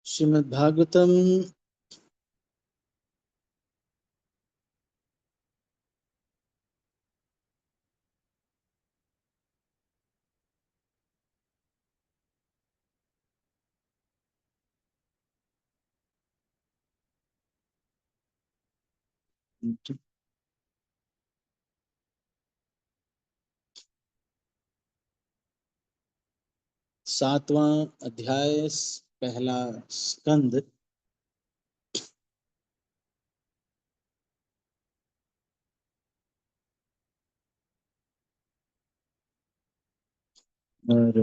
श्रीमद् भागवतम सातवां अध्याय पहला स्कंद। और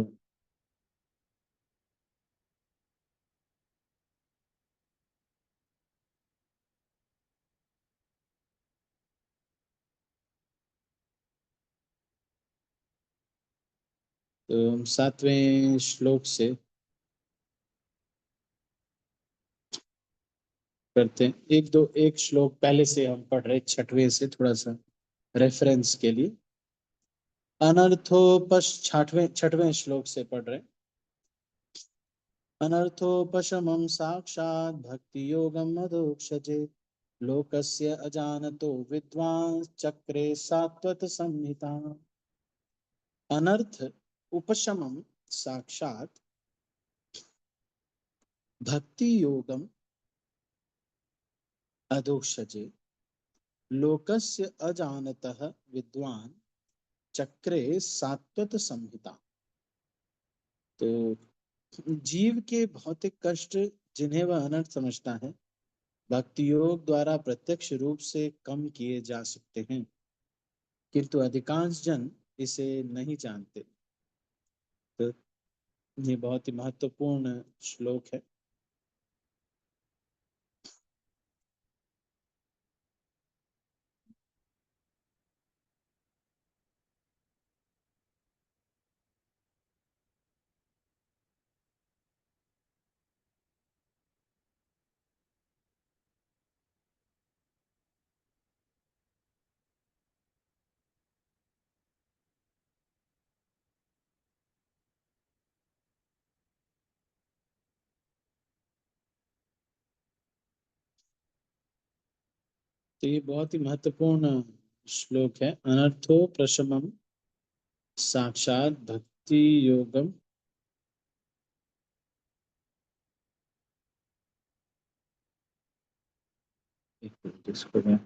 तो हम सातवें श्लोक से करते हैं। एक श्लोक पहले से हम पढ़ रहे, छठवें से थोड़ा सा रेफरेंस के लिए। अनर्थोपश छठवें छठवें श्लोक से पढ़ रहे। अनर्थोपशमं साक्षात् भक्ति योगम अधोक्षजे लोकस्य अजानतो विद्वान् चक्रे सात्वत संहिता। अनर्थ उपशमं साक्षात् भक्ति योगम अधोक्षजे लोकस्य अजानतः विद्वान चक्रे सात्वत संहिता। तो जीव के भौतिक कष्ट जिन्हें वह अनर्थ समझता है, भक्ति योग द्वारा प्रत्यक्ष रूप से कम किए जा सकते हैं, किंतु अधिकांश जन इसे नहीं जानते। तो ये बहुत ही महत्वपूर्ण श्लोक है। तो ये बहुत ही महत्वपूर्ण श्लोक है। अनर्थो प्रशमम साक्षात भक्ति योगम। एक मिनट इसको मैं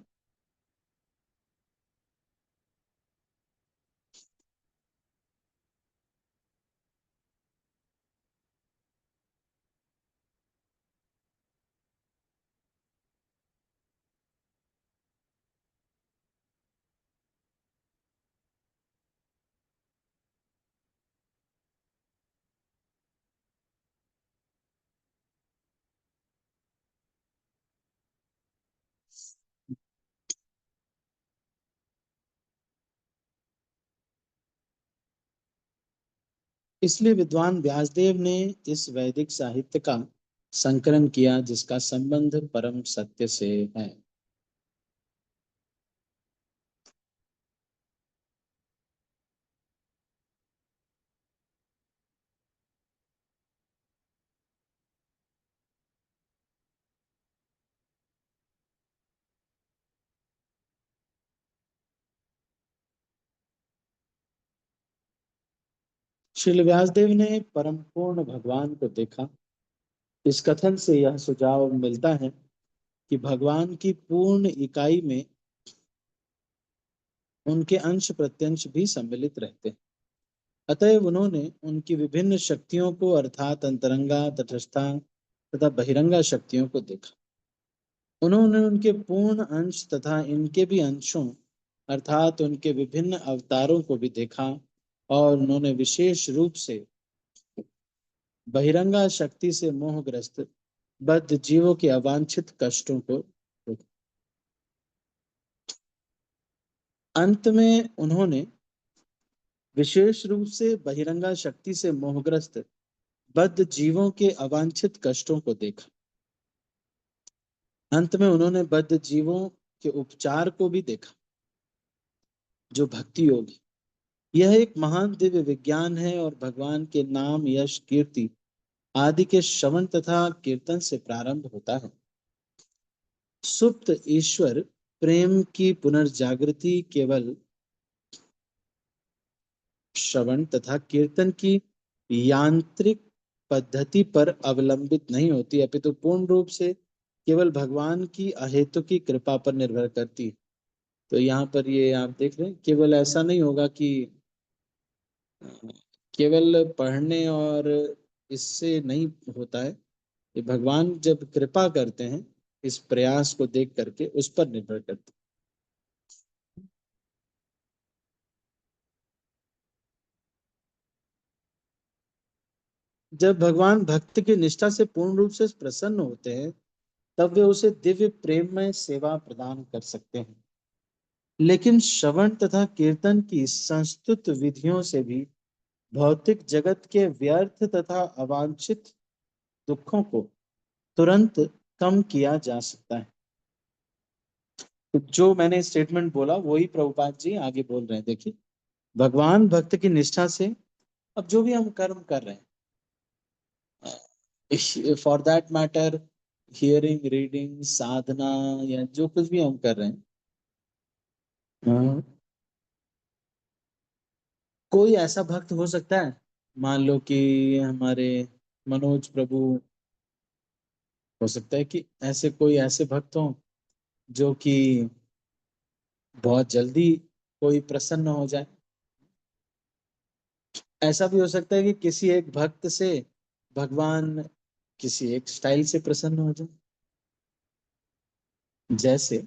इसलिए विद्वान व्यासदेव ने इस वैदिक साहित्य का संकलन किया, जिसका संबंध परम सत्य से है। श्रील व्यासदेव ने परम पूर्ण भगवान को देखा। इस कथन से यह सुझाव मिलता है कि भगवान की पूर्ण इकाई में उनके अंश प्रत्यंश भी सम्मिलित रहते हैं। अतएव उन्होंने उनकी विभिन्न शक्तियों को, अर्थात अंतरंगा, तटस्था तथा बहिरंगा शक्तियों को देखा। उन्होंने उनके पूर्ण अंश तथा इनके भी अंशों, अर्थात उनके विभिन्न अवतारों को भी देखा, और उन्होंने विशेष रूप से बहिरंगा शक्ति से मोहग्रस्त बद्ध जीवों के अवांछित कष्टों को देखा। अंत में उन्होंने विशेष रूप से बहिरंगा शक्ति से मोहग्रस्त बद्ध जीवों के अवांछित कष्टों को देखा। अंत में उन्होंने बद्ध जीवों के उपचार को भी देखा, जो भक्ति योग है। यह एक महान दिव्य विज्ञान है और भगवान के नाम, यश, कीर्ति आदि के श्रवण तथा कीर्तन से प्रारंभ होता है। सुप्त ईश्वर प्रेम की पुनर्जागृति केवल श्रवण तथा कीर्तन की यांत्रिक पद्धति पर अवलंबित नहीं होती, अपितु पूर्ण रूप से केवल भगवान की अहेतुकी कृपा पर निर्भर करती है। तो यहाँ पर ये आप देख रहे हैं, केवल ऐसा नहीं होगा कि अ, केवल पढ़ने और इससे नहीं होता है। ये भगवान जब कृपा करते हैं, इस प्रयास को देख करके उस पर निर्भर करते हैं। जब भगवान भक्त की निष्ठा से पूर्ण रूप से प्रसन्न होते हैं, तब वे उसे दिव्य प्रेम में सेवा प्रदान कर सकते हैं। लेकिन श्रवण तथा कीर्तन की संस्तुत विधियों से भी भौतिक जगत के व्यर्थ तथा अवांछित दुखों को तुरंत कम किया जा सकता है। तो जो मैंने स्टेटमेंट बोला वही प्रभुपाद जी आगे बोल रहे हैं। देखिए, भगवान भक्त की निष्ठा से अब जो भी हम कर्म कर रहे हैं, for that matter hearing, reading, साधना, या जो कुछ भी हम कर रहे हैं, कोई ऐसा भक्त हो सकता है, मान लो कि हमारे मनोज प्रभु, हो सकता है कि ऐसे कोई ऐसे भक्त हों जो कि बहुत जल्दी कोई प्रसन्न हो जाए। ऐसा भी हो सकता है कि किसी एक भक्त से भगवान किसी एक स्टाइल से प्रसन्न हो जाए। जैसे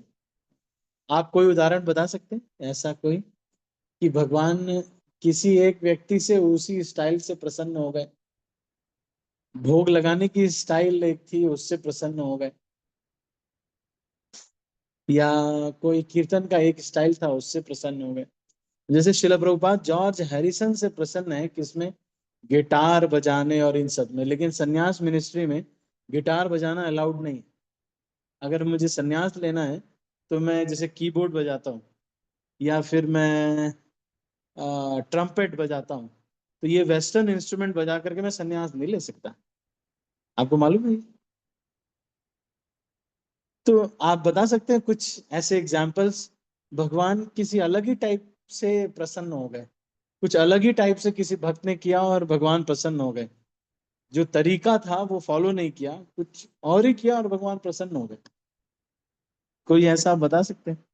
आप कोई उदाहरण बता सकते हैं ऐसा कोई, कि भगवान किसी एक व्यक्ति से उसी स्टाइल से प्रसन्न हो गए, भोग लगाने की स्टाइल एक थी उससे प्रसन्न हो गए, या कोई कीर्तन का एक स्टाइल था उससे प्रसन्न हो गए। जैसे शिला प्रभुपाद जॉर्ज हैरिसन से प्रसन्न है किसमें, गिटार बजाने और इन सब में, लेकिन सन्यास मिनिस्ट्री में गिटार बजाना अलाउड नहीं। अगर मुझे सन्यास लेना है तो मैं जैसे कीबोर्ड बजाता हूँ या फिर मैं ट्रम्पेट बजाता हूँ, तो ये वेस्टर्न इंस्ट्रूमेंट बजा करके मैं सन्यास नहीं ले सकता। आपको मालूम है? तो आप बता सकते हैं कुछ ऐसे एग्जाम्पल्स, भगवान किसी अलग ही टाइप से प्रसन्न हो गए, कुछ अलग ही टाइप से किसी भक्त ने किया और भगवान प्रसन्न हो गए, जो तरीका था वो फॉलो नहीं किया, कुछ और ही किया और भगवान प्रसन्न हो गए। कोई ऐसा आप बता सकते हैं?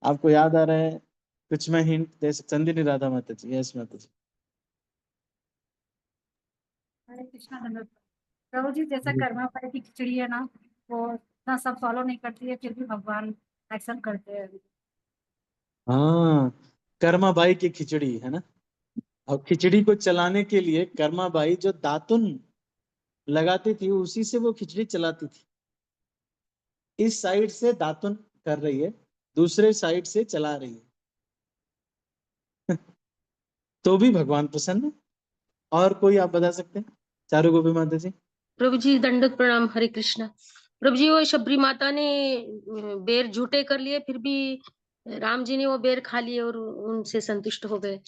आपको याद आ रहा है? कुछ मैं हिंट दे सकता, चंदिनी राधा माता जी, यस माता जी। हरे कृष्णा धन्यवाद प्रभु जी। जैसा कर्मा पाई की खिचड़ी है ना, वो इतना सब फॉलो नहीं करती है, फिर भी भगवान एक्सेप्ट करते हैं। हाँ, कर्मा बाई की खिचड़ी है ना। और खिचड़ी को चलाने के लिए कर्मा बाई जो दातुन लगाती थी उसी से वो खिचड़ी चलाती थी। इस साइड से दातुन कर रही है, दूसरे साइड से चला रही है, तो भी भगवान प्रसन्न है। और कोई आप बता सकते हैं? चारू गोपी माता जी। प्रभु जी दंडक प्रणाम, हरे कृष्णा। प्रभु जी वो शबरी माता ने बेर झूठे कर लिए, फिर भी राम जी ने वो बेर खा लिए और उनसे संतुष्ट हो गए।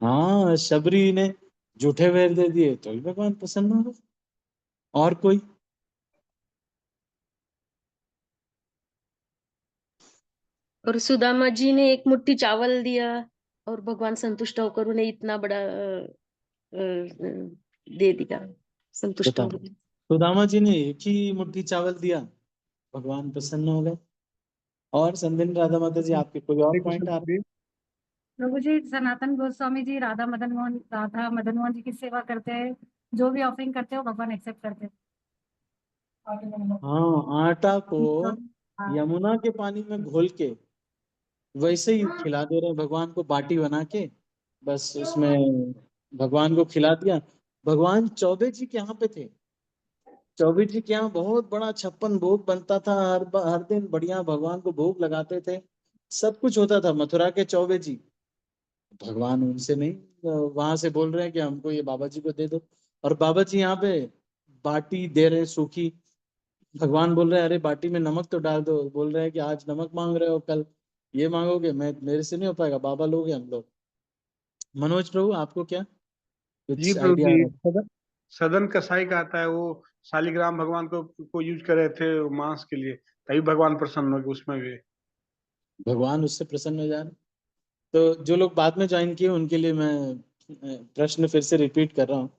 हाँ, शबरी ने झूठे वैर दे दिए तो भी भगवान प्रसन्न हो गए। और कोई? और सुदामा जी ने एक मुट्ठी चावल दिया और भगवान संतुष्ट होकर उन्हें इतना बड़ा दे दिया, संतुष्ट हो गए। सुदामा जी ने एक ही मुट्ठी चावल दिया, भगवान प्रसन्न हो गए। और संदिन राधा माता जी, आपके कोई और पॉइंट आ? प्रभु जी सनातन गोस्वामी जी राधा मदन मोहन जी की सेवा करते हैं, जो भी ऑफरिंग करते हैं वो भगवान एक्सेप्ट करते हैं। हाँ, आटा को हाँ। यमुना के पानी में घोल के वैसे ही खिला दे रहे हैं भगवान को, बाटी बना के, बस उसमें भगवान को खिला दिया। भगवान चौबे जी के यहाँ पे थे, चौबे जी के यहाँ बहुत बड़ा 56 भोग बनता था, हर दिन बढ़िया भगवान को भोग लगाते थे, सब कुछ होता था। मथुरा के चौबे जी, भगवान उनसे नहीं, वहां से बोल रहे हैं कि हमको ये बाबा जी को दे दो, और बाबा जी यहाँ पे बाटी दे रहे हैं सूखी। भगवान बोल रहे हैं अरे बाटी में नमक तो डाल दो, बोल रहे हैं कि आज नमक मांग रहे हो, कल ये मांगोगे, मैं मेरे से नहीं हो पाएगा, बाबा लोग हैं हम लोग। मनोज प्रभु, आपको क्या जी कुछ प्रभु आइडिया आ जी, रहा है? सदन कसाई का आता है, वो शालिग्राम भगवान को यूज कर रहे थे मांस के लिए, तभी भगवान प्रसन्न हो गए उसमें भी। भगवान उससे प्रसन्न हो जा रहे। तो जो लोग बाद में ज्वाइन किए उनके लिए मैं प्रश्न फिर से रिपीट कर रहा हूँ।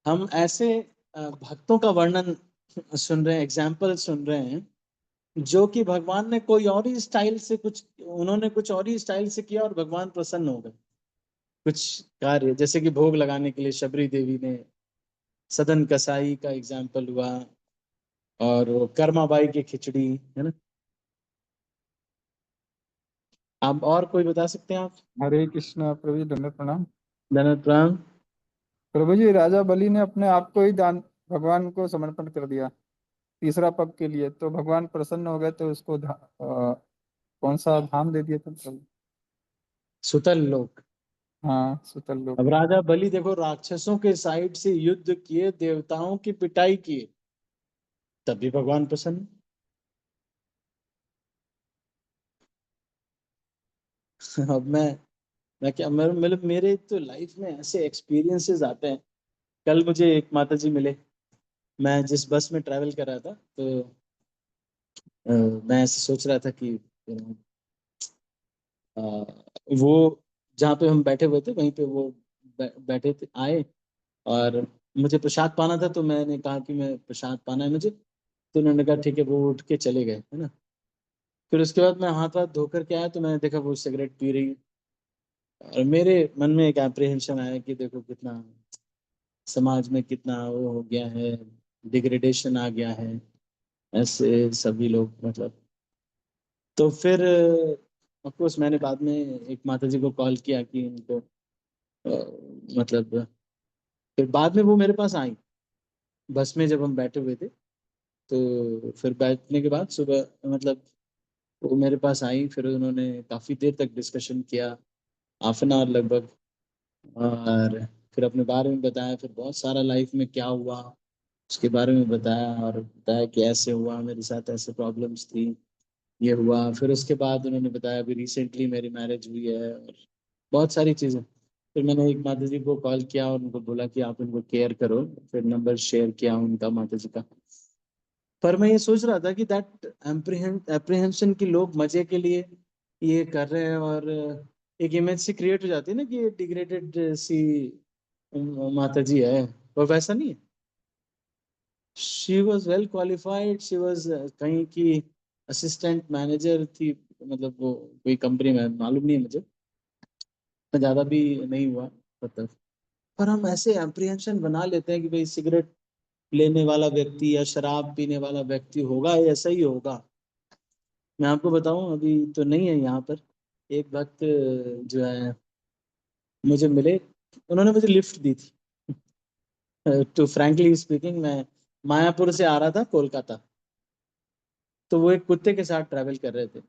हम ऐसे भक्तों का वर्णन सुन रहे हैं, एग्जाम्पल सुन रहे हैं, जो कि भगवान ने कोई और ही स्टाइल से उन्होंने कुछ और ही स्टाइल से किया और भगवान प्रसन्न हो गए। कुछ कार्य जैसे कि भोग लगाने के लिए शबरी देवी ने, सदन कसाई का एग्जाम्पल हुआ, और वो कर्माबाई की खिचड़ी, है ना। आप और कोई बता सकते हैं आप? हरे कृष्णा प्रभु जी, दंडवत प्रणाम। धन्यवाद प्रणाम। प्रभु जी, राजा बलि ने अपने आप को ही दान भगवान को समर्पण कर दिया तीसरा पग के लिए, तो भगवान प्रसन्न हो गए, तो उसको कौन सा धाम दे दिया था प्रभु? सुतल लोक। हाँ, सुतल लोक। अब राजा बलि देखो, राक्षसों के साइड से युद्ध किए, देवताओं की पिटाई किए, तब भी भगवान प्रसन्न। अब मैं क्या, मतलब मेरे तो लाइफ में ऐसे एक्सपीरियंसेस आते हैं। कल मुझे एक माता जी मिले, मैं जिस बस में ट्रैवल कर रहा था, तो मैं ऐसे सोच रहा था कि वो जहाँ पे हम बैठे हुए थे वहीं पे वो बैठे थे, आए, और मुझे प्रसाद पाना था, तो मैंने कहा कि मैं प्रसाद पाना है मुझे, तो उन्होंने कहा ठीक है, वो उठ के चले गए, है ना। फिर उसके बाद मैं हाथ हाथ धोकर के आया, तो मैंने देखा वो सिगरेट पी रही है, और मेरे मन में एक एप्रीहेंशन आया कि देखो कितना समाज में कितना वो हो गया है, डिग्रेडेशन आ गया है, ऐसे सभी लोग, मतलब। तो फिर ऑफ कोर्स मैंने बाद में एक माता जी को कॉल किया कि उनको मतलब, फिर बाद में वो मेरे पास आई बस में, जब हम बैठे हुए थे, तो फिर बैठने के बाद सुबह, मतलब वो मेरे पास आई, फिर उन्होंने काफ़ी देर तक डिस्कशन किया, हाफ एन आवर लगभग, और फिर अपने बारे में बताया, फिर बहुत सारा लाइफ में क्या हुआ उसके बारे में बताया, और बताया कि ऐसे हुआ मेरे साथ, ऐसे प्रॉब्लम्स थी, ये हुआ। फिर उसके बाद उन्होंने बताया अभी रिसेंटली मेरी मैरिज हुई है, और बहुत सारी चीज़ें। फिर मैंने एक माता जी को कॉल किया और उनको बोला कि आप उनको केयर करो, फिर नंबर शेयर किया उनका, माता जी का। पर मैं ये सोच रहा था कि दैट एप्रीहेंशन की लोग मजे के लिए ये कर रहे हैं, और एक इमेज सी क्रिएट हो जाती है ना कि ये डिग्रेडेड सी माता जी है, पर वैसा नहीं है। She was well qualified, she was कहीं की असिस्टेंट मैनेजर थी, मतलब वो कोई कंपनी में, मालूम नहीं है मुझे, ज़्यादा भी नहीं हुआ मतलब। पर हम ऐसे एप्रीहेंशन बना लेते हैं कि भाई सिगरेट लेने वाला व्यक्ति या शराब पीने वाला व्यक्ति होगा, ऐसा ही होगा। मैं आपको बताऊं, अभी तो नहीं है यहाँ पर, एक भक्त जो है मुझे मिले, उन्होंने मुझे लिफ्ट दी थी। टू फ्रैंकली स्पीकिंग, मैं मायापुर से आ रहा था कोलकाता, तो वो एक कुत्ते के साथ ट्रैवल कर रहे थे,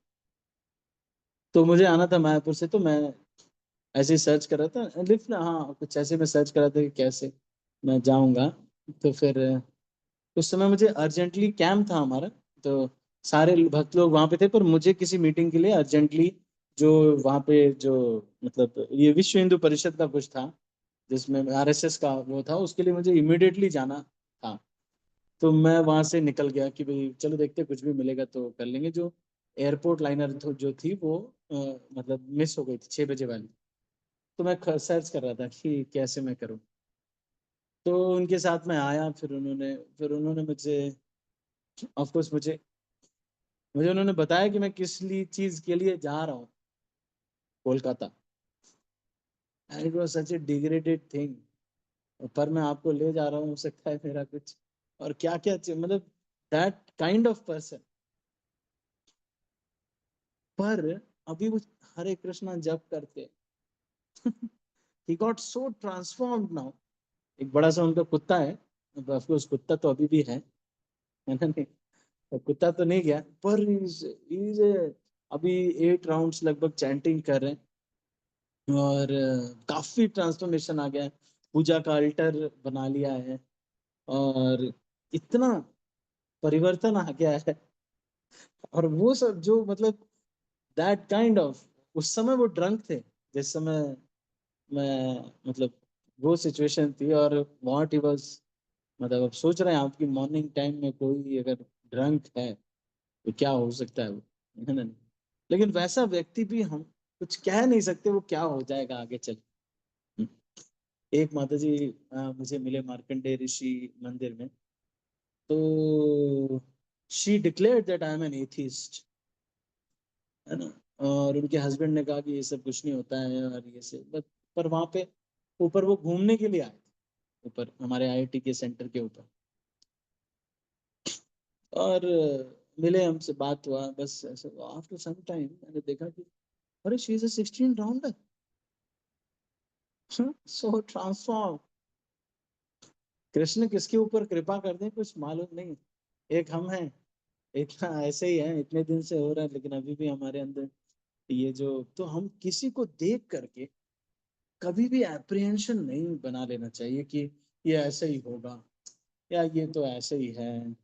तो मुझे आना था मायापुर से, तो मैं ऐसे ही सर्च कर रहा था लिफ्ट ना, हाँ कुछ ऐसे में सर्च कर रहा था कि कैसे मैं जाऊंगा। तो फिर उस समय मुझे अर्जेंटली कैंप था हमारा, तो सारे भक्त लोग वहाँ पे थे, पर मुझे किसी मीटिंग के लिए अर्जेंटली, जो वहाँ पे जो मतलब ये विश्व हिंदू परिषद का कुछ था, जिसमें आरएसएस का वो था, उसके लिए मुझे इमिडिएटली जाना था। तो मैं वहाँ से निकल गया कि भाई चलो देखते, कुछ भी मिलेगा तो कर लेंगे। जो एयरपोर्ट लाइनर जो थी वो मतलब मिस हो गई थी 6 बजे वाली, तो मैं सर्च कर रहा था कि कैसे मैं करूँ। तो उनके साथ मैं आया, फिर उन्होंने मुझे, ऑफ कोर्स मुझे मुझे उन्होंने बताया कि मैं किस लिए चीज के लिए जा रहा हूँ Kolkata, and it was such A degraded thing. पर मैं आपको ले जा रहा हूँ, हो सकता है मेरा कुछ और क्या क्या मतलब दैट काइंड ऑफ पर्सन। पर अभी वो हरे कृष्णा जप करते, he got so transformed now. एक बड़ा सा उनका कुत्ता है, ऑफ कोर्स कुत्ता तो अभी भी है ना, नहीं, तो कुत्ता तो नहीं गया, पर इज अभी 8 राउंड्स लगभग चैंटिंग कर रहे हैं, और काफी ट्रांसफॉर्मेशन आ गया है, पूजा का अल्टर बना लिया है, और इतना परिवर्तन आ गया है। और वो सब जो मतलब दैट काइंड ऑफ, उस समय वो ड्रंक थे जिस समय मैं मतलब वो सिचुएशन थी। और व्हाट ही वाज, मतलब अब सोच रहे हैं आपकी मॉर्निंग टाइम में कोई अगर ड्रंक है तो क्या हो सकता है वो, है ना। लेकिन वैसा व्यक्ति भी हम कुछ कह नहीं सकते वो क्या हो जाएगा आगे चल। एक माता जी मुझे मिले मार्कंडेय ऋषि मंदिर में, तो she declared that I am an atheist, है ना। और उनके हस्बैंड ने कहा कि ये सब कुछ नहीं होता है और ये से, बट पर वहां पे ऊपर वो घूमने के लिए आए थे, ऊपर हमारे आईआईटी के सेंटर के ऊपर। और मिले, हमसे बात हुआ, बस ऐसे। आफ्टर सम टाइम मैंने देखा कि अरे she is a 16 rounder, so transform. Krishna किसके ऊपर कृपा कर दें कुछ मालूम नहीं। एक हम हैं, इतना ऐसे ही है, इतने दिन से हो रहा है, लेकिन अभी भी हमारे अंदर ये जो, तो हम किसी को देख करके कभी भी एप्रिहेंशन नहीं बना लेना चाहिए कि ये ऐसे ही होगा या ये तो ऐसे ही है,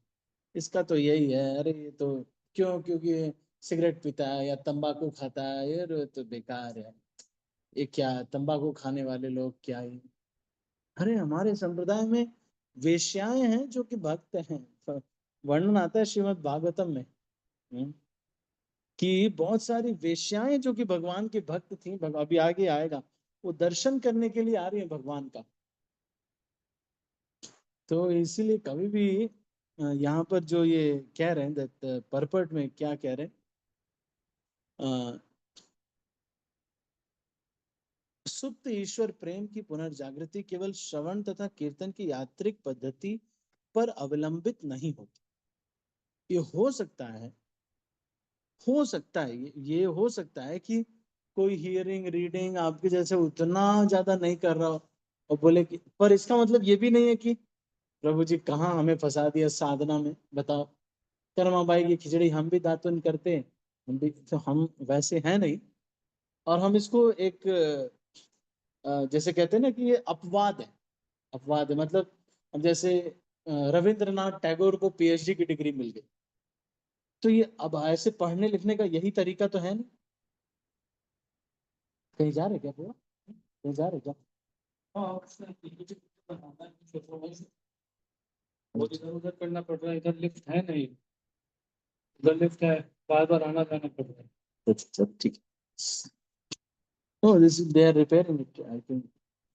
इसका तो यही है, अरे ये तो क्यों, क्योंकि ये सिगरेट पीता है या तंबाकू खाता है, ये तो बेकार है, ये क्या है, तंबाकू खाने वाले लोग क्या है। अरे हमारे संप्रदाय में वेश्याएं हैं जो कि भक्त हैं। वर्णन आता है श्रीमद् भागवतम में, कि बहुत सारी वेश्याएं जो कि भगवान की भक्त थी, अभी आगे आएगा, वो दर्शन करने के लिए आ रही है भगवान का। तो इसीलिए कभी भी यहाँ पर जो ये कह रहे हैं दैट परपट में क्या कह रहे हैं, सुप्त ईश्वर प्रेम की पुनर्जागृति केवल श्रवण तथा कीर्तन की यात्रिक पद्धति पर अवलंबित नहीं होती। ये हो सकता है, ये हो सकता है कि कोई हियरिंग रीडिंग आपके जैसे उतना ज्यादा नहीं कर रहा हो और बोले कि, पर इसका मतलब ये भी नहीं है कि प्रभु जी कहाँ हमें फंसा दिया साधना में, बताओ। कर्माबाई की खिचड़ी हम भी दातुन करते हैं, हम भी तो हम वैसे हैं नहीं। और हम इसको एक जैसे कहते हैं ना कि ये अपवाद है, अपवाद है। मतलब अब जैसे रविंद्रनाथ टैगोर को पीएचडी की डिग्री मिल गई, तो ये अब ऐसे पढ़ने लिखने का यही तरीका तो है नहीं। कहीं जा रहे क्या पूरा, कहीं जा रहे क्या? वो इधर उधर करना पड़ रहा है, इधर लिफ्ट है नहीं, उधर लिफ्ट है, बार बार आना जाना पड़ रहा है। अच्छा ठीक है। Oh, this is they are repairing it. I think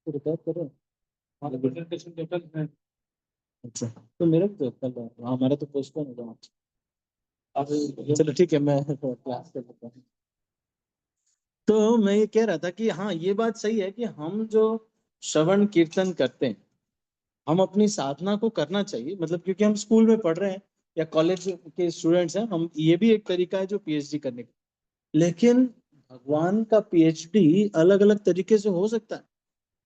repair कर रहे हैं। हमारा प्रेजेंटेशन टोटल है। अच्छा, तो मेरा भी तो कल है, हमारा तो पोस्टपोन होगा। चलो ठीक है, मैं क्लास कर लेता हूँ। तो मैं ये कह रहा था कि हाँ, ये बात सही है कि हम जो श्रवण कीर्तन करते हैं, हम अपनी साधना को करना चाहिए। मतलब क्योंकि हम स्कूल में पढ़ रहे हैं या कॉलेज के स्टूडेंट्स हैं, हम, ये भी एक तरीका है जो पीएचडी करने का। लेकिन भगवान का पीएचडी अलग अलग तरीके से हो सकता है।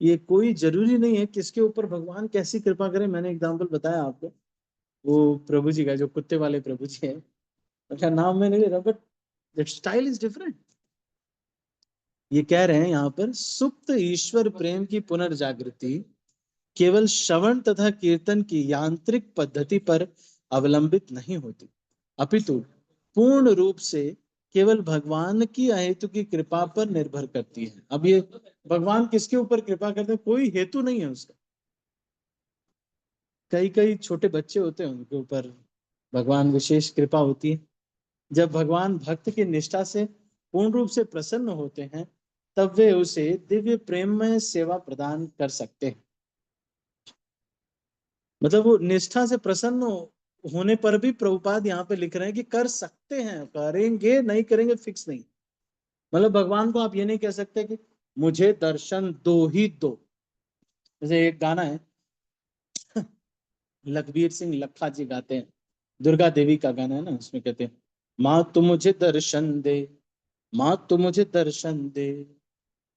ये कोई जरूरी नहीं है किसके ऊपर भगवान कैसी कृपा करे। मैंने एग्जाम्पल बताया आपको, वो प्रभु जी का, जो कुत्ते वाले प्रभु जी है, उनका नाम मैंने ले रहा, but that style is different. ये कह रहे हैं यहाँ पर, सुप्त ईश्वर प्रेम की पुनर्जागृति केवल श्रवण तथा कीर्तन की यांत्रिक पद्धति पर अवलंबित नहीं होती, अपितु पूर्ण रूप से केवल भगवान की अहेतु की कृपा पर निर्भर करती है। अब ये भगवान किसके ऊपर कृपा करते हैं, कोई हेतु नहीं है उसका। कई कई छोटे बच्चे होते हैं, उनके ऊपर भगवान विशेष कृपा होती है। जब भगवान भक्त की निष्ठा से पूर्ण रूप से प्रसन्न होते हैं, तब वे उसे दिव्य प्रेम में सेवा प्रदान कर सकते हैं। मतलब वो निष्ठा से प्रसन्न होने पर भी प्रभुपाद यहाँ पे लिख रहे हैं कि कर सकते हैं, करेंगे नहीं करेंगे फिक्स नहीं। मतलब भगवान को आप ये नहीं कह सकते कि मुझे दर्शन दो ही दो। जैसे एक गाना है, लखबीर सिंह लखा जी गाते हैं, दुर्गा देवी का गाना है ना, उसमें कहते हैं, माँ तू मुझे दर्शन दे, माँ तू मुझे दर्शन दे,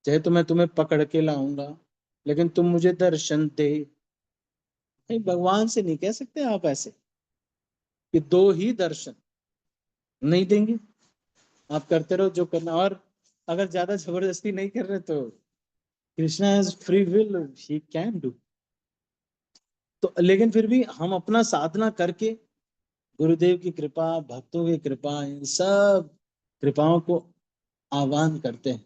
चाहे तो मैं तुम्हें पकड़ के लाऊंगा, लेकिन तुम मुझे दर्शन दे। नहीं, भगवान से नहीं कह सकते आप ऐसे कि दो ही दर्शन, नहीं देंगे। आप करते रहो जो करना, और अगर ज्यादा जबरदस्ती नहीं कर रहे तो Krishna has free will, he can do. तो लेकिन फिर भी हम अपना साधना करके गुरुदेव की कृपा, भक्तों की कृपा, इन सब कृपाओं को आह्वान करते हैं।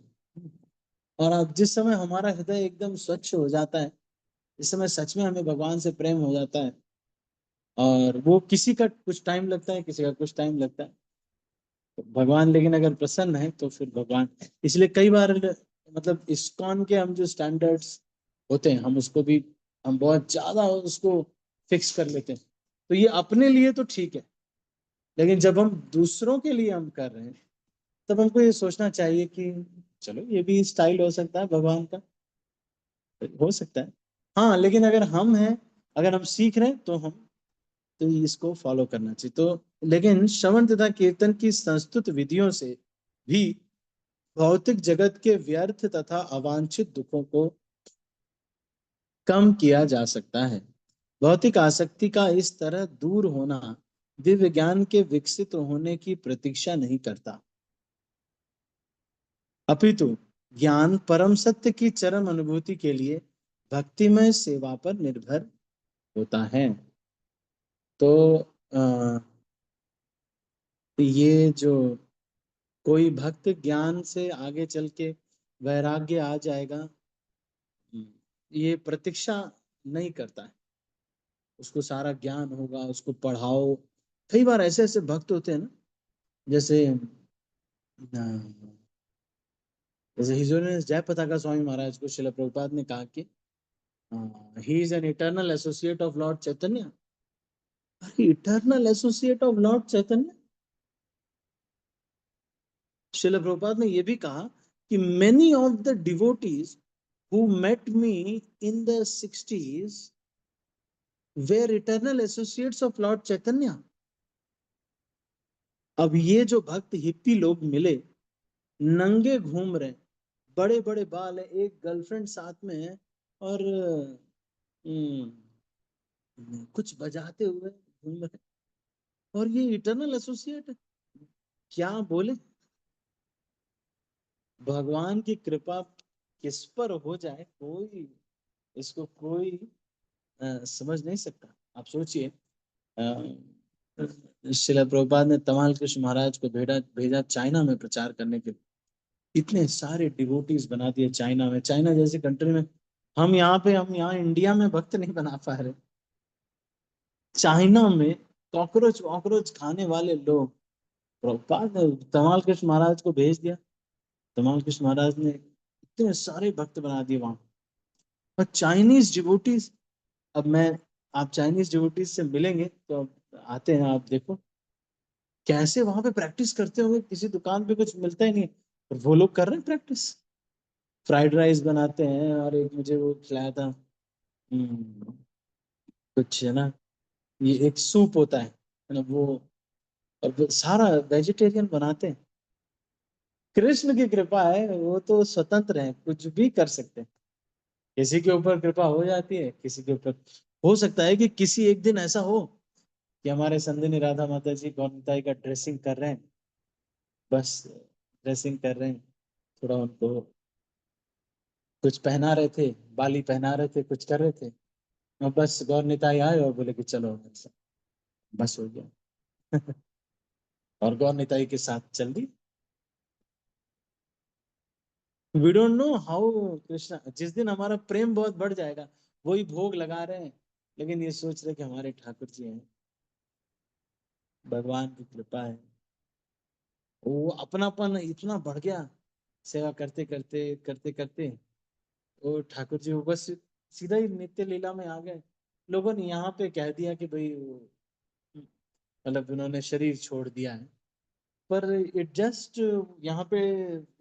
और अब जिस समय हमारा हृदय एकदम स्वच्छ हो जाता है, इस समय सच में हमें भगवान से प्रेम हो जाता है, और वो किसी का कुछ टाइम लगता है, किसी का कुछ टाइम लगता है। तो भगवान लेकिन अगर प्रसन्न है तो फिर भगवान, इसलिए कई बार मतलब इस्कॉन के हम जो स्टैंडर्ड्स होते हैं हम उसको भी हम बहुत ज्यादा उसको फिक्स कर लेते हैं। तो ये अपने लिए तो ठीक है, लेकिन जब हम दूसरों के लिए हम कर रहे हैं तब हमको ये सोचना चाहिए कि चलो ये भी स्टाइल हो सकता है भगवान का, हो सकता है। हाँ, लेकिन अगर हम हैं, अगर हम सीख रहे हैं तो हम तो इसको फॉलो करना चाहिए। तो लेकिन श्रवण तथा कीर्तन की संस्तुत विधियों से भी भौतिक जगत के व्यर्थ तथा अवांछित दुखों को कम किया जा सकता है। भौतिक आसक्ति का इस तरह दूर होना दिव्य ज्ञान के विकसित होने की प्रतीक्षा नहीं करता, अपितु ज्ञान परम सत्य की चरम अनुभूति के लिए भक्तिमय सेवा पर निर्भर होता है। तो ये जो कोई भक्त ज्ञान से आगे चल के वैराग्य आ जाएगा, ये प्रतीक्षा नहीं करता है। उसको सारा ज्ञान होगा, उसको पढ़ाओ। कई बार ऐसे ऐसे भक्त होते हैं ना, जैसे जैसे हिज होलीनेस जय पताका स्वामी महाराज को श्रील प्रभुपाद ने कहा कि he is an eternal associate of Lord Chaitanya. Eternal associate of Lord Chaitanya. Srila Prabhupada ने यह भी कहा कि many of the devotees who met me in the 60s were eternal associates of Lord Chaitanya. अब ये जो भक्त हिप्पी लोग मिले, नंगे घूम रहे, बड़े बड़े बाल है, एक गर्लफ्रेंड साथ में है, और कुछ बजाते हुए घूम रहे, और ये इटर्नल एसोसिएट है। क्या बोले, भगवान की कृपा किस पर हो जाए कोई इसको कोई समझ नहीं सकता। आप सोचिए, श्रील प्रभुपाद ने तमाल कृष्ण महाराज को भेजा चाइना में प्रचार करने के लिए। इतने सारे डिवोटीज बना दिए चाइना में। चाइना जैसी कंट्री में हम यहाँ इंडिया में भक्त नहीं बना पा रहे। चाइना में कॉकरोच खाने वाले लोग, प्रभुपाद ने तमाल कृष्ण महाराज को भेज दिया। तमाल कृष्ण महाराज ने इतने सारे भक्त बना दिए वहां। और चाइनीज डिवोटीज, अब आप चाइनीज डिवोटीज से मिलेंगे तो आते हैं, आप देखो कैसे वहां पे प्रैक्टिस करते होंगे। किसी दुकान पे कुछ मिलता ही नहीं, और वो लोग कर रहे हैं प्रैक्टिस। फ्राइड राइस बनाते हैं, और एक मुझे वो खिलाया था कुछ है ना, ये एक सूप होता है ना वो, और वो सारा वेजिटेरियन बनाते हैं। कृष्ण की कृपा है, वो तो स्वतंत्र है, कुछ भी कर सकते हैं। किसी के ऊपर कृपा हो जाती है, किसी के ऊपर हो सकता है कि किसी एक दिन ऐसा हो कि हमारे संदिनी राधा माता जी गौरताई का ड्रेसिंग कर रहे हैं, बस ड्रेसिंग कर रहे हैं, थोड़ा उनको कुछ पहना रहे थे, बाली पहना रहे थे, कुछ कर रहे थे, और बस गौर निताई आए और बोले कि चलो बस हो गया। और गौर निताई के साथ चल दी। We don't know how Krishna, जिस दिन हमारा प्रेम बहुत बढ़ जाएगा, वही भोग लगा रहे हैं, लेकिन ये सोच रहे कि हमारे ठाकुर जी हैं। भगवान की कृपा है, वो अपनापन इतना बढ़ गया, सेवा करते करते करते करते वो ठाकुर जी वो बस सीधा ही नित्य लीला में आ गए। लोगों ने यहाँ पे कह दिया कि भाई मतलब उन्होंने शरीर छोड़ दिया है, पर इट जस्ट यहाँ पे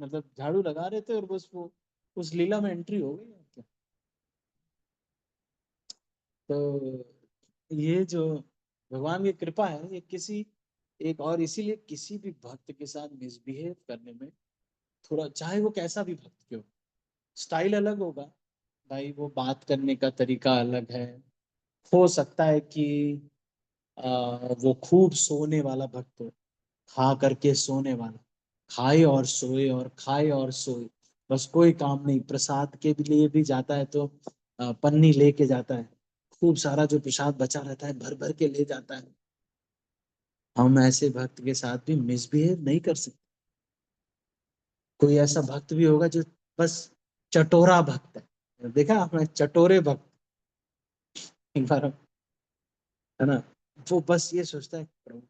मतलब झाड़ू लगा रहे थे और बस वो उस लीला में एंट्री हो गई। तो ये जो भगवान की कृपा है, ये किसी एक, और इसीलिए किसी भी भक्त के साथ मिसबिहेव करने में थोड़ा, चाहे वो कैसा भी भक्त क्यों, स्टाइल अलग होगा भाई, वो बात करने का तरीका अलग है। हो सकता है कि वो खूब सोने वाला भक्त हो, खा करके सोने वाला, खाए और सोए और खाए और सोए, बस कोई काम नहीं। प्रसाद के लिए भी जाता है तो पन्नी लेके जाता है, खूब सारा जो प्रसाद बचा रहता है भर भर के ले जाता है। हम ऐसे भक्त के साथ भी मिसबिहेव नहीं कर सकते। कोई ऐसा भक्त भी होगा जो बस चटोरा भक्त है, देखा आपने, चटोरे भक्त, एक बार है ना, वो बस ये सोचता है प्रभु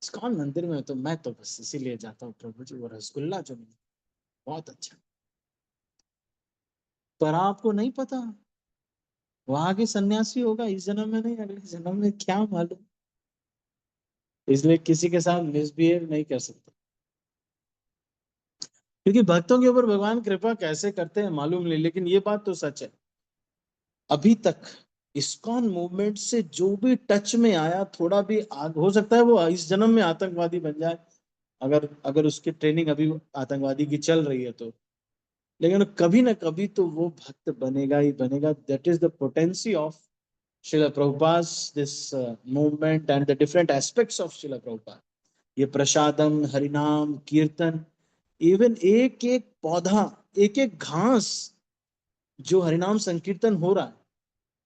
इस्कॉन मंदिर में तो मैं तो बस इसीलिए जाता हूँ प्रभु जी, वो रसगुल्ला जो मिला बहुत अच्छा। पर आपको नहीं पता वो आगे सन्यासी होगा, इस जन्म में नहीं अगले जन्म में, क्या मालूम। इसलिए किसी के साथ मिसबिहेव नहीं कर सकते, क्योंकि भक्तों के ऊपर भगवान कृपा कैसे करते हैं मालूम नहीं, लेकिन ये बात तो सच है, अभी तक इस्कॉन मूवमेंट से जो भी टच में आया, थोड़ा भी आग, हो सकता है वो इस जन्म में आतंकवादी बन जाए, अगर अगर उसकी ट्रेनिंग अभी आतंकवादी की चल रही है तो, लेकिन कभी ना कभी तो वो भक्त बनेगा ही बनेगा। That is the potency of Srila Prabhupada's this movement and the different aspects of Srila Prabhupada. ये प्रसादम, हरिनाम, कीर्तन, इवन एक एक पौधा, एक एक घास जो हरिनाम संकीर्तन हो रहा है,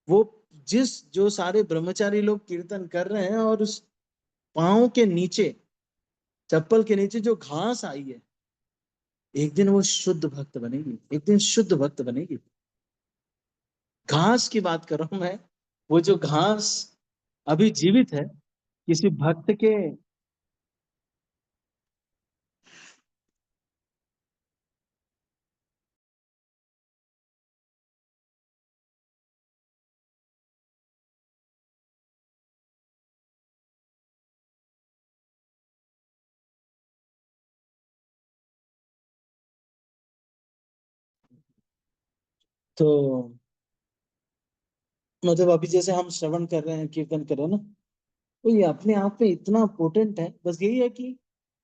वो जो सारे ब्रह्मचारी लोग कीर्तन कर रहे हैं, और उस पांव के नीचे, चप्पल के नीचे जो घास आई है, एक दिन वो शुद्ध भक्त बनेगी, एक दिन शुद्ध भक्त बनेगी। घास की बात कर रहा हूं मैं, वो जो घास अभी जीवित है किसी भक्त के, तो मतलब अभी जैसे हम श्रवण कर रहे हैं, कीर्तन कर रहे हैं ना, तो ये अपने आप में इतना पोटेंट है। बस यही है कि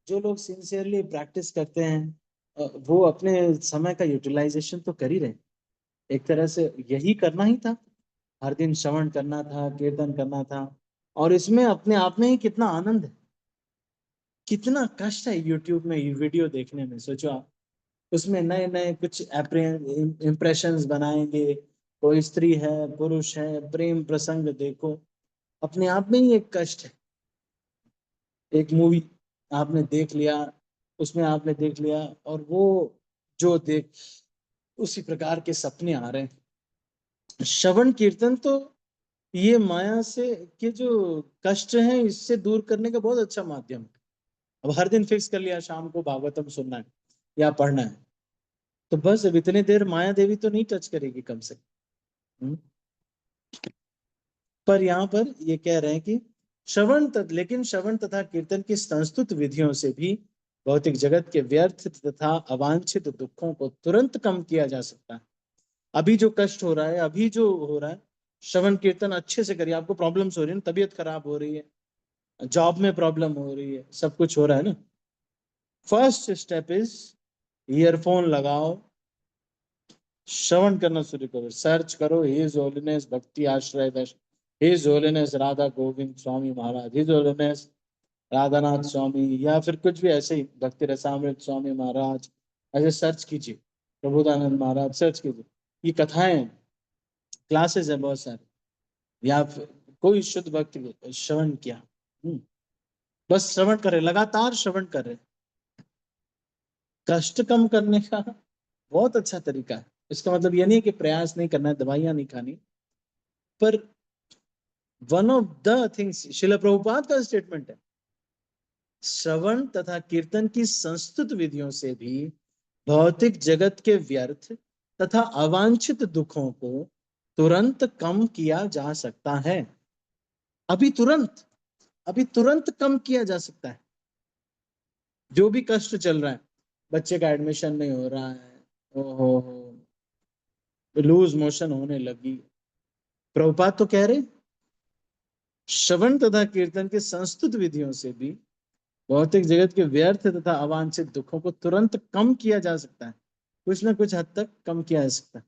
जो लोग सिंसियरली प्रैक्टिस करते हैं, वो अपने समय का यूटिलाइजेशन तो कर ही रहे हैं। एक तरह से यही करना ही था, हर दिन श्रवण करना था, कीर्तन करना था, और इसमें अपने आप में ही कितना आनंद है, कितना कष्ट है यूट्यूब में ये वीडियो देखने में। सोचो आप, उसमें नए नए कुछ इम्प्रेशंस बनाएंगे, कोई स्त्री है, पुरुष है, प्रेम प्रसंग देखो, अपने आप में ही एक कष्ट है। एक मूवी आपने देख लिया, उसमें आपने देख लिया, और वो जो देख उसी प्रकार के सपने आ रहे हैं। श्रवण कीर्तन तो ये माया से के जो कष्ट हैं, इससे दूर करने का बहुत अच्छा माध्यम है। अब हर दिन फिक्स कर लिया शाम को भागवतम सुनना है या पढ़ना है, तो बस अब इतने देर माया देवी तो नहीं टच करेगी कम से कम। पर यहाँ पर ये कह रहे हैं कि लेकिन श्रवण तथा कीर्तन की संस्तुत विधियों से भी भौतिक जगत के व्यर्थ तथा अवांछित दुखों को तुरंत कम किया जा सकता है। अभी जो कष्ट हो रहा है, अभी जो हो रहा है, श्रवण कीर्तन अच्छे से करिए। आपको प्रॉब्लम्स हो रही है, तबीयत खराब हो रही है, जॉब में प्रॉब्लम हो रही है, सब कुछ हो रहा है ना, फर्स्ट स्टेप इज ईयरफोन लगाओ, श्रवण करना शुरू करो, सर्च करो हिज होलीनेस भक्ति आश्रय दर्शन, his holiness Radha Govind Swami Maharaj, his holiness Radhanath स्वामी, या फिर कुछ भी ऐसे ही भक्ति रसामृत स्वामी महाराज, ऐसे सर्च कीजिए, प्रबोधानंद महाराज सर्च कीजिए। ये कथाएं, क्लासेस है बहुत सारे, या फिर कोई शुद्ध भक्त श्रवण किया, बस श्रवण करे, लगातार श्रवण करे, कष्ट कम करने का बहुत अच्छा तरीका है। इसका मतलब ये नहीं कि प्रयास नहीं करना है, दवाइयां नहीं खानी, पर one of the things Srila Prabhupada का स्टेटमेंट है, श्रवण तथा कीर्तन की संस्तुत विधियों से भी भौतिक जगत के व्यर्थ तथा अवांछित दुखों को तुरंत कम किया जा सकता है। अभी तुरंत कम किया जा सकता है। जो भी कष्ट चल रहा है, बच्चे का एडमिशन नहीं हो रहा है, ओहो लूज मोशन होने लगी, प्रभुपाद तो कह रहे श्रवण तथा कीर्तन के संस्तुत विधियों से भी भौतिक जगत के व्यर्थ तथा अवांछित दुखों को तुरंत कम किया जा सकता है, कुछ ना कुछ हद तक कम किया जा सकता है।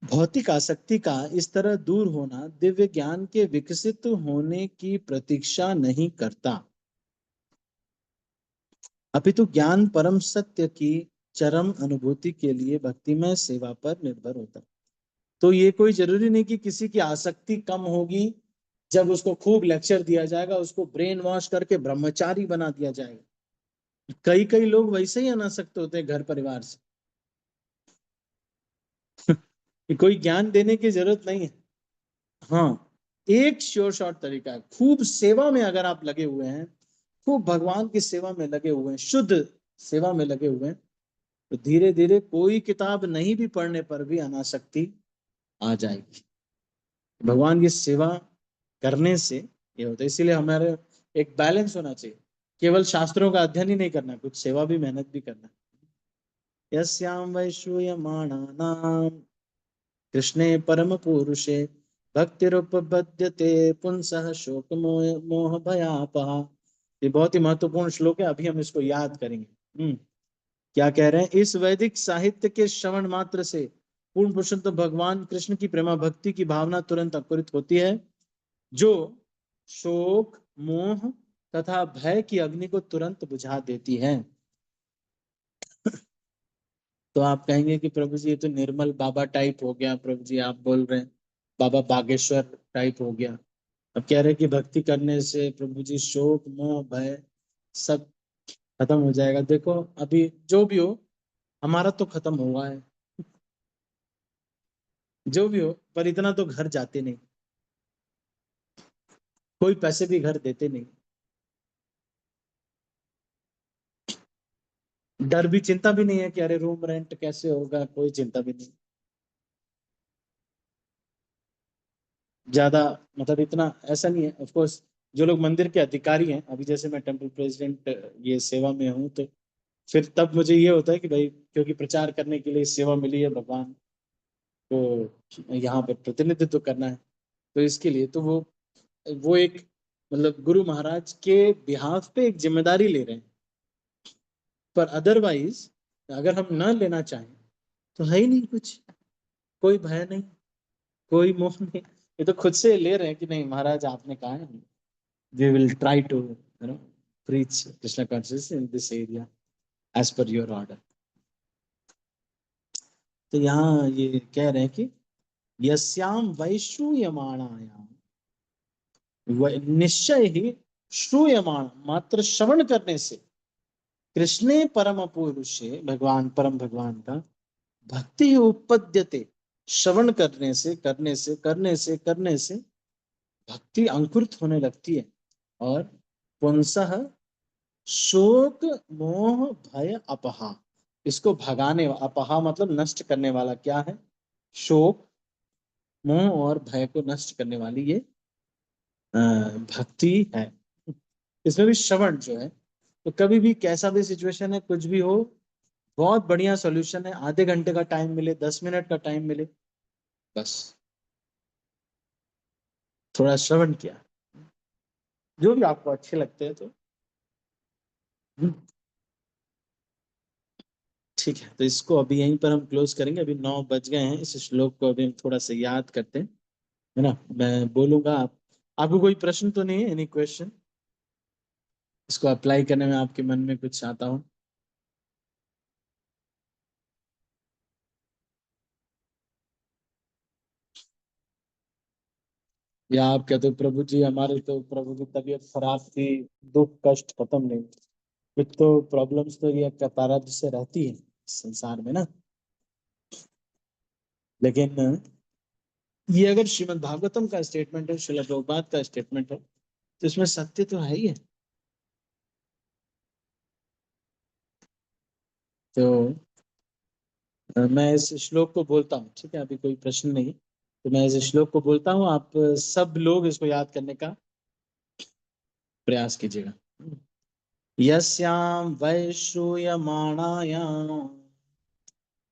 भौतिक आसक्ति का इस तरह दूर होना दिव्य ज्ञान के विकसित होने की प्रतीक्षा नहीं करता, अपितु ज्ञान परम सत्य की चरम अनुभूति के लिए भक्तिमय सेवा पर निर्भर होता है। तो ये कोई जरूरी नहीं कि किसी की आसक्ति कम होगी जब उसको खूब लेक्चर दिया जाएगा, उसको ब्रेन वॉश करके ब्रह्मचारी बना दिया जाएगा। कई लोग वैसे ही अनासक्त होते हैं घर परिवार से, कि कोई ज्ञान देने की जरूरत नहीं है। हाँ, एक श्योर शॉर्ट तरीका है, खूब सेवा में अगर आप लगे हुए हैं, खूब भगवान की सेवा में लगे हुए हैं, शुद्ध सेवा में लगे हुए हैं, तो धीरे धीरे कोई किताब नहीं भी पढ़ने पर भी अनासक्ति आ जाएगी। भगवान की सेवा करने से ये होता है। इसीलिए हमारे एक बैलेंस होना चाहिए, केवल शास्त्रों का अध्ययन ही नहीं करना, कुछ सेवा भी, मेहनत भी करना। यस्याम वैश्रूयमाणानां कृष्णे परम पुरुषे भक्तिरुपपद्यते पुंसः शोक मोह भयापहा। ये बहुत ही महत्वपूर्ण श्लोक है, अभी हम इसको याद करेंगे। क्या कह रहे हैं? इस वैदिक साहित्य के श्रवण मात्र से पूर्ण पुरुषोत्तम भगवान कृष्ण की प्रेमा भक्ति की भावना तुरंत अंकुरित होती है, जो शोक मोह तथा भय की अग्नि को तुरंत बुझा देती है। तो आप कहेंगे कि प्रभु जी ये तो निर्मल बाबा टाइप हो गया, प्रभु जी आप बोल रहे हैं बाबा बागेश्वर टाइप हो गया। अब कह रहे हैं कि भक्ति करने से प्रभु जी शोक मोह भय सब खत्म हो जाएगा। देखो अभी जो भी हो, हमारा तो खत्म हुआ है, जो भी हो, पर इतना तो घर जाते नहीं, कोई पैसे भी घर देते नहीं, डर भी चिंता भी नहीं है कि अरे रूम रेंट कैसे होगा, कोई चिंता भी नहीं ज्यादा। मतलब इतना ऐसा नहीं है। ऑफ कोर्स जो लोग मंदिर के अधिकारी हैं, अभी जैसे मैं टेम्पल प्रेसिडेंट ये सेवा में हूँ, तो फिर तब मुझे ये होता है कि भाई क्योंकि प्रचार करने के लिए सेवा मिली है भगवान को, यहाँ पर प्रतिनिधित्व करना है, तो इसके लिए तो वो एक मतलब गुरु महाराज के बिहाफ पे एक जिम्मेदारी ले रहे हैं। पर अदरवाइज अगर हम न लेना चाहें तो है ही नहीं कुछ, कोई भय नहीं, कोई मोह नहीं। ये तो खुद से ले रहे हैं कि नहीं महाराज आपने कहा है, we will try to preach Krishna consciousness in this area as per your order। तो यहाँ ये कह रहे हैं कि यस्याम वैश्रूयमाणायाम, निश्चय ही श्रूयमाण मात्र श्रवण करने से, कृष्णे परम पुरुषे भगवान परम भगवान का भक्ति उपपद्यते, श्रवण करने से करने से करने से करने से भक्ति अंकुरित होने लगती है, और पुंसः शोक मोह भय अपहा, इसको भगाने, अपहा मतलब नष्ट करने वाला, क्या है? शोक मोह और भय को नष्ट करने वाली ये भक्ति है। इसमें भी श्रवण जो है, तो कभी भी कैसा भी सिचुएशन है, कुछ भी हो, बहुत बढ़िया सॉल्यूशन है। आधे घंटे का टाइम मिले, 10 मिनट का टाइम मिले, बस थोड़ा श्रवण किया, जो भी आपको अच्छे लगते हैं। तो ठीक है, तो इसको अभी यहीं पर हम क्लोज करेंगे। अभी 9 बज गए हैं, इस श्लोक को अभी हम थोड़ा सा याद करते हैं, है ना? मैं बोलूंगा, आपको कोई प्रश्न तो नहीं है? एनी क्वेश्चन इसको अप्लाई करने में आपके मन में कुछ आता हो? या आप कहते हो प्रभु जी हमारे तो प्रभु की तबीयत खराब थी, दुख कष्ट खत्म नहीं, कुछ तो प्रॉब्लम्स तो ये कतारात से रहती है संसार में ना। लेकिन ये अगर श्रीमद् भागवतम का स्टेटमेंट है, श्रील प्रभुपाद का स्टेटमेंट है, तो इसमें सत्य तो है ही है। तो मैं इस श्लोक को बोलता हूँ, ठीक है? अभी कोई प्रश्न नहीं, तो मैं इस श्लोक को बोलता हूँ, आप सब लोग इसको याद करने का प्रयास कीजिएगा। यस्याम वैश्रूयमाणायां,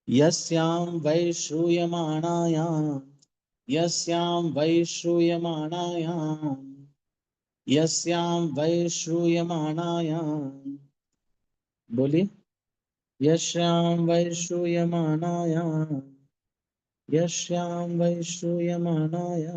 यस्याम वैश्रूयमाणायां, यस्याम वैश्रूयमाणायां, यस्याम वैश्रूयमाणायां, बोलिए, यस्याम वैश्रूयमाणायां, यस्याम वैश्रूयमाणायां।